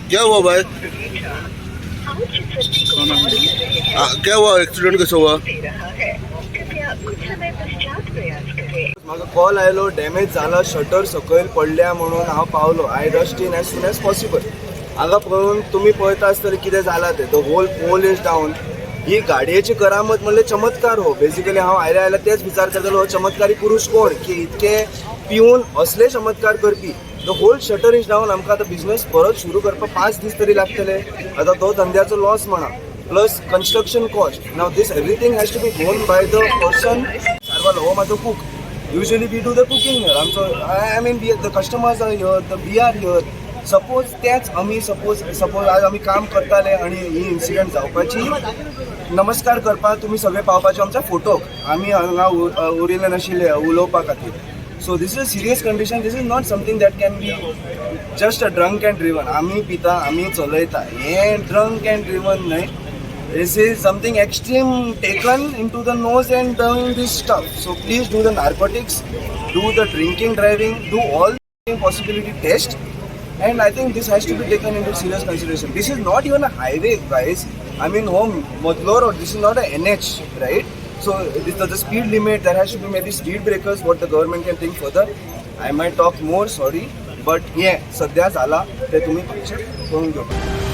क्या हुआ भाई? क्या हुआ? एक्सीडेंट कैसे हुआ? म्हाका कॉल आयलो डॅमेज जाला, शटर सकयल पडल्या म्हणून हांव पावलो. I rushed in as soon as possible. हांगा पळोवन तुमी पळयता आसतले कितें जालां तें. The whole pole is down. ही गाडयेची करामत म्हणल्यार चमत्कार हो. बेसिकली हांव आयल्या आयल्या तेच विचार करतालो, हो चमत्कारी पुरुष कोण की इतके पिवन असले चमत्कार करपी. The whole shutter is down. आमकां आतां बिझनेस परत सुरू करपाक 5 दीस तरी लागतले. आतां तो धंद्याचो लॉस म्हणा, plus construction cost. Now this everything has to be gone by the person. सारवालो हो म्हाजो cook. Usually we do the cooking here. I mean the customers are here, we are here. Suppose तेच आमी suppose आज आमी काम करताले आनी ही इन्सिडेंट जावपाची, नमस्कार करपाक तुमी सगळे पावपाचे आमच्या फोटोक. आमी हांगा उरिल्ले नाशिल्ले उलोवपा खातीर. So this is a serious condition. This is not something that can be just a drunk and driven. आमी पिता, आमी चलयता, हें ड्रंक अँड ड्रिवन न्हय. This is something extreme taken into the nose and doing this stuff. So please do the narcotics, do the drinking, driving, do all the possibility test. And I think this has to be taken into serious consideration. This is not even a highway, guys. I mean, Modlo Road. This is not a NH, right? So this is the speed limit. There has to be maybe speed breakers. What the government can think further. I might talk more. Sorry, but yeah, sadhya zala te tumhi picture करून घेऊ.